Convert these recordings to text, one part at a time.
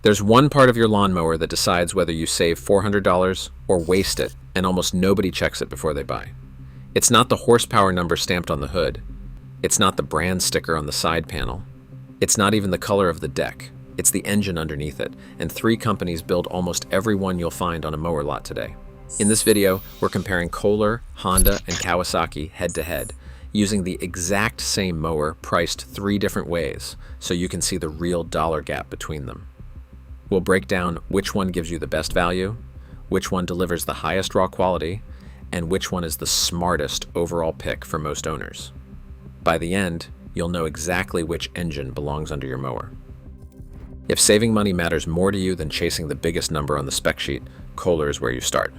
There's one part of your lawnmower that decides whether you save $400 or waste it, and almost nobody checks it before they buy. It's not the horsepower number stamped on the hood. It's not the brand sticker on the side panel. It's not even the color of the deck. It's the engine underneath it, and three companies build almost every one you'll find on a mower lot today. In this video, we're comparing Kohler, Honda, and Kawasaki head-to-head, using the exact same mower priced three different ways, so you can see the real dollar gap between them. We'll break down which one gives you the best value, which one delivers the highest raw quality, and which one is the smartest overall pick for most owners. By the end, you'll know exactly which engine belongs under your mower. If saving money matters more to you than chasing the biggest number on the spec sheet, Kohler is where you start.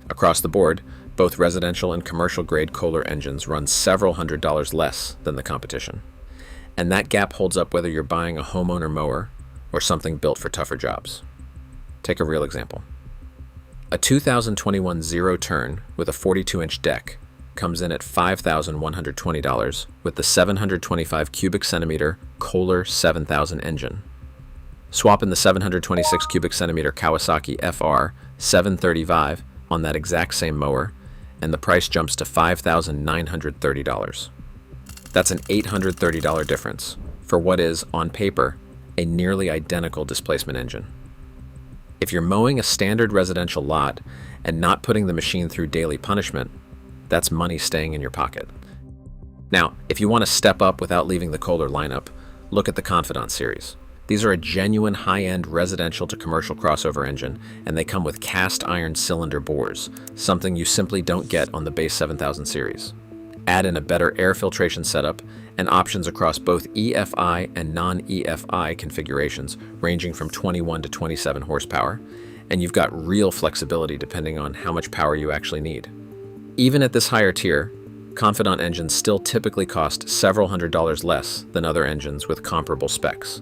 Across the board, both residential and commercial grade Kohler engines run several $100s less than the competition. And that gap holds up whether you're buying a homeowner mower or something built for tougher jobs. Take a real example. A 2021 zero-turn with a 42-inch deck comes in at $5,120 with the 725 cubic centimeter Kohler 7000 engine. Swap in the 726 cubic centimeter Kawasaki FR 735 on that exact same mower, and the price jumps to $5,930. That's an $830 difference for what is, on paper, a nearly identical displacement engine. If you're mowing a standard residential lot and not putting the machine through daily punishment, that's money staying in your pocket. Now, if you want to step up without leaving the Kohler lineup, look at the Confidant series. These are a genuine high-end residential to commercial crossover engine, and they come with cast iron cylinder bores, something you simply don't get on the base 7000 series. Add in a better air filtration setup and options across both EFI and non-EFI configurations ranging from 21 to 27 horsepower, and you've got real flexibility depending on how much power you actually need. Even at this higher tier, Confidant engines still typically cost several $100s less than other engines with comparable specs.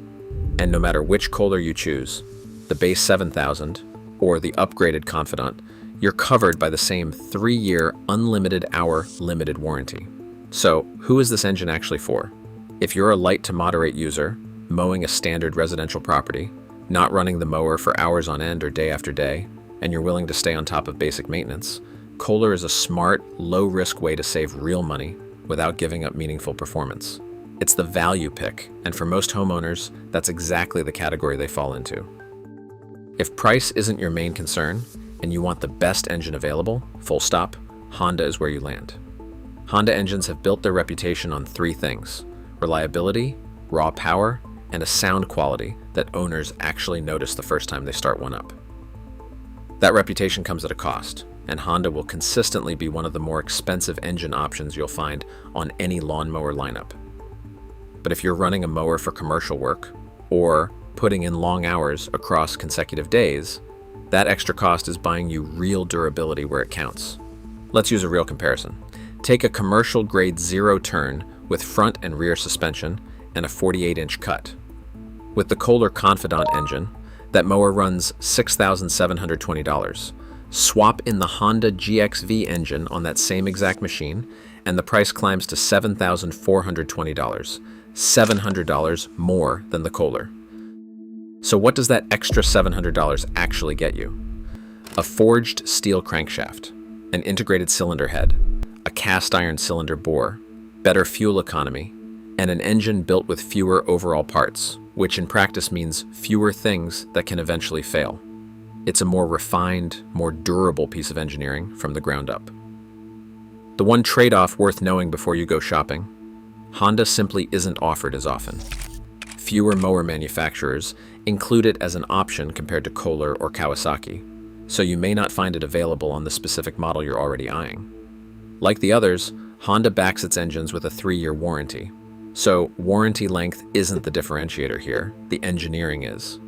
And no matter which Kohler you choose, the base 7000 or the upgraded Confidant, you're covered by the same 3-year unlimited hour limited warranty. So, who is this engine actually for? If you're a light to moderate user, mowing a standard residential property, not running the mower for hours on end or day after day, and you're willing to stay on top of basic maintenance, Kohler is a smart, low-risk way to save real money without giving up meaningful performance. It's the value pick, and for most homeowners, that's exactly the category they fall into. If price isn't your main concern, and you want the best engine available, full stop, Honda is where you land. Honda engines have built their reputation on three things: reliability, raw power, and a sound quality that owners actually notice the first time they start one up. That reputation comes at a cost, and Honda will consistently be one of the more expensive engine options you'll find on any lawnmower lineup. But if you're running a mower for commercial work, or putting in long hours across consecutive days, that extra cost is buying you real durability where it counts. Let's use a real comparison. Take a commercial grade zero-turn with front and rear suspension and a 48-inch cut. With the Kohler Confidant engine, that mower runs $6,720. Swap in the Honda GXV engine on that same exact machine, and the price climbs to $7,420, $700 more than the Kohler. So what does that extra $700 actually get you? A forged steel crankshaft, an integrated cylinder head, a cast iron cylinder bore, better fuel economy, and an engine built with fewer overall parts, which in practice means fewer things that can eventually fail. It's a more refined, more durable piece of engineering from the ground up. The one trade-off worth knowing before you go shopping: Honda simply isn't offered as often. Fewer mower manufacturers include it as an option compared to Kohler or Kawasaki, so you may not find it available on the specific model you're already eyeing. Like the others, Honda backs its engines with a 3-year warranty. So warranty length isn't the differentiator here, the engineering is.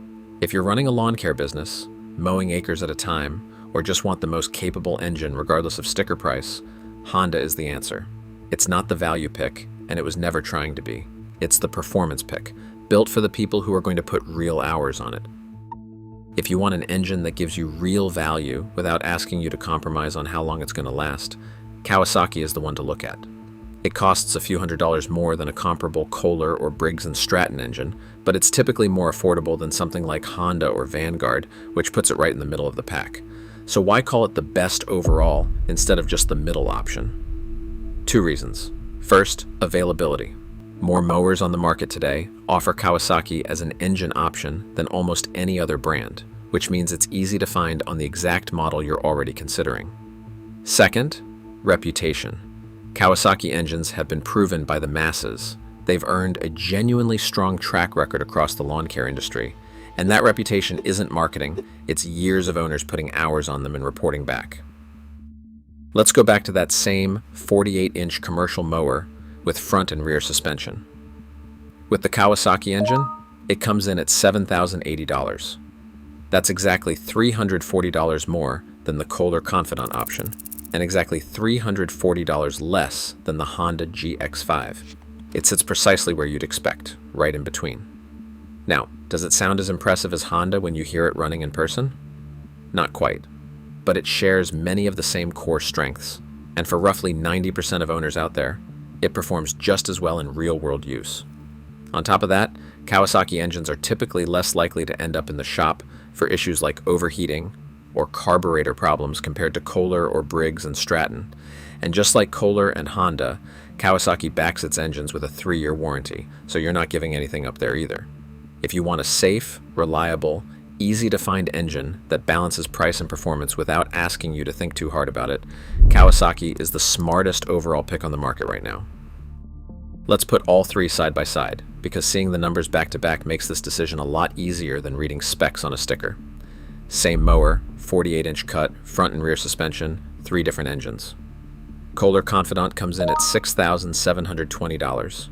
If you're running a lawn care business, mowing acres at a time, or just want the most capable engine regardless of sticker price, Honda is the answer. It's not the value pick, and it was never trying to be. It's the performance pick, built for the people who are going to put real hours on it. If you want an engine that gives you real value without asking you to compromise on how long it's going to last, Kawasaki is the one to look at. It costs a few $100s more than a comparable Kohler or Briggs & Stratton engine, but it's typically more affordable than something like Honda or Vanguard, which puts it right in the middle of the pack. So why call it the best overall instead of just the middle option? Two reasons. First, availability. More mowers on the market today offer Kawasaki as an engine option than almost any other brand, which means it's easy to find on the exact model you're already considering. Second, reputation. Kawasaki engines have been proven by the masses. They've earned a genuinely strong track record across the lawn care industry, and that reputation isn't marketing, it's years of owners putting hours on them and reporting back. Let's go back to that same 48-inch commercial mower with front and rear suspension. With the Kawasaki engine, it comes in at $7,080. That's exactly $340 more than the Kohler Confidant option, and exactly $340 less than the Honda GX5. It sits precisely where you'd expect, right in between. Now, does it sound as impressive as Honda when you hear it running in person? Not quite, but it shares many of the same core strengths, and for roughly 90% of owners out there, it performs just as well in real-world use. On top of that, Kawasaki engines are typically less likely to end up in the shop for issues like overheating or carburetor problems compared to Kohler or Briggs & Stratton. And just like Kohler and Honda, Kawasaki backs its engines with a 3-year warranty, so you're not giving anything up there either. If you want a safe, reliable, easy-to-find engine that balances price and performance without asking you to think too hard about it, Kawasaki is the smartest overall pick on the market right now. Let's put all three side by side, because seeing the numbers back to back makes this decision a lot easier than reading specs on a sticker. Same mower, 48-inch cut, front and rear suspension, 3 different engines. Kohler Confidant comes in at $6,720.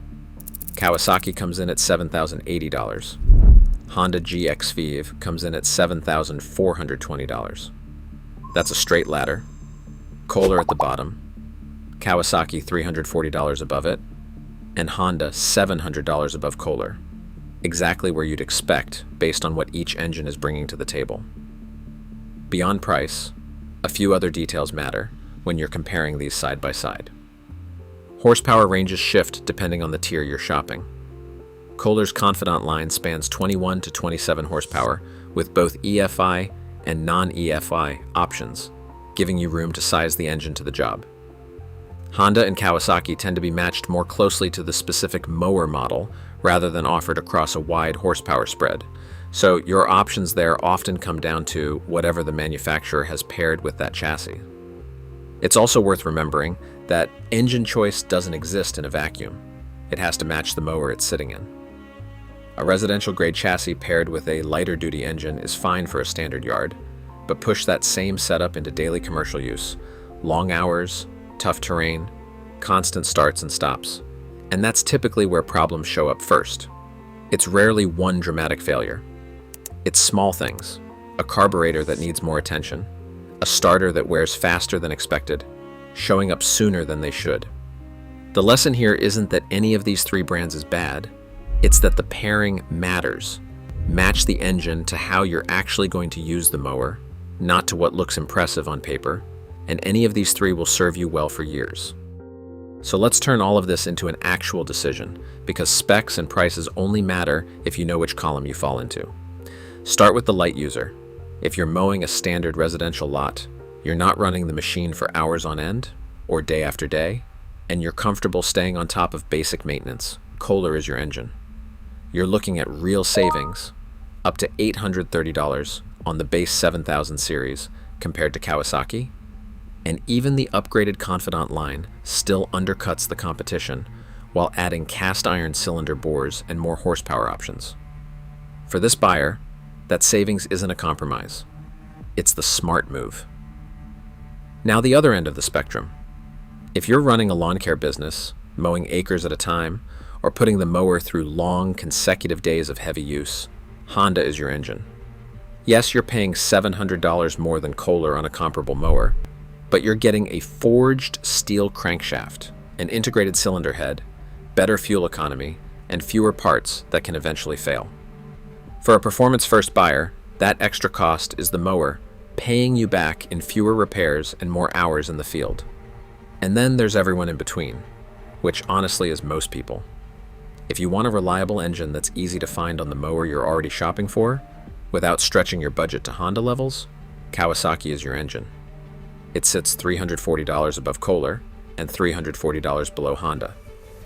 Kawasaki comes in at $7,080. Honda GX5 comes in at $7,420. That's a straight ladder. Kohler at the bottom, Kawasaki $340 above it, and Honda $700 above Kohler. Exactly where you'd expect based on what each engine is bringing to the table. Beyond price, a few other details matter when you're comparing these side by side. Horsepower ranges shift depending on the tier you're shopping. Kohler's Confidant line spans 21 to 27 horsepower with both EFI and non-EFI options, giving you room to size the engine to the job. Honda and Kawasaki tend to be matched more closely to the specific mower model rather than offered across a wide horsepower spread, so your options there often come down to whatever the manufacturer has paired with that chassis. It's also worth remembering that engine choice doesn't exist in a vacuum. It has to match the mower it's sitting in. A residential-grade chassis paired with a lighter-duty engine is fine for a standard yard, but push that same setup into daily commercial use. Long hours, tough terrain, constant starts and stops. And that's typically where problems show up first. It's rarely one dramatic failure. It's small things. A carburetor that needs more attention. A starter that wears faster than expected. Showing up sooner than they should. The lesson here isn't that any of these 3 brands is bad. It's that the pairing matters. Match the engine to how you're actually going to use the mower, not to what looks impressive on paper, and any of these 3 will serve you well for years. So let's turn all of this into an actual decision, because specs and prices only matter if you know which column you fall into. Start with the light user. If you're mowing a standard residential lot, you're not running the machine for hours on end, or day after day, and you're comfortable staying on top of basic maintenance, Kohler is your engine. You're looking at real savings, up to $830 on the base 7000 series compared to Kawasaki, and even the upgraded Confidant line still undercuts the competition while adding cast iron cylinder bores and more horsepower options. For this buyer, that savings isn't a compromise. It's the smart move. Now the other end of the spectrum. If you're running a lawn care business, mowing acres at a time, or putting the mower through long, consecutive days of heavy use, Honda is your engine. Yes, you're paying $700 more than Kohler on a comparable mower, but you're getting a forged steel crankshaft, an integrated cylinder head, better fuel economy, and fewer parts that can eventually fail. For a performance-first buyer, that extra cost is the mower paying you back in fewer repairs and more hours in the field. And then there's everyone in between. which honestly is most people. If you want a reliable engine that's easy to find on the mower you're already shopping for, without stretching your budget to Honda levels, Kawasaki is your engine. It sits $340 above Kohler and $340 below Honda,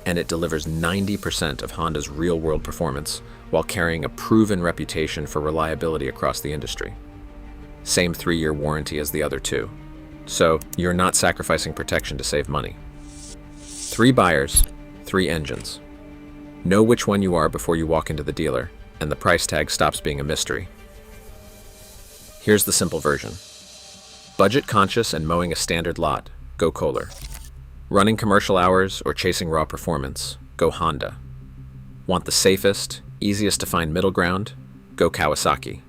and it delivers 90% of Honda's real-world performance while carrying a proven reputation for reliability across the industry. Same 3-year warranty as the other two, so you're not sacrificing protection to save money. 3 buyers, 3 engines. Know which one you are before you walk into the dealer, and the price tag stops being a mystery. Here's the simple version. Budget conscious and mowing a standard lot, go Kohler. Running commercial hours or chasing raw performance, go Honda. Want the safest, easiest to find middle ground, go Kawasaki.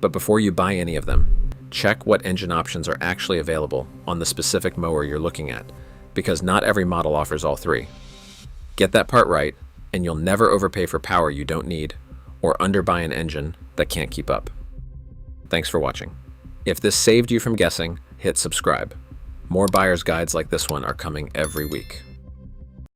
But before you buy any of them, check what engine options are actually available on the specific mower you're looking at, because not every model offers all 3. Get that part right, and you'll never overpay for power you don't need or underbuy an engine that can't keep up. Thanks for watching. If this saved you from guessing, hit subscribe. More buyer's guides like this one are coming every week.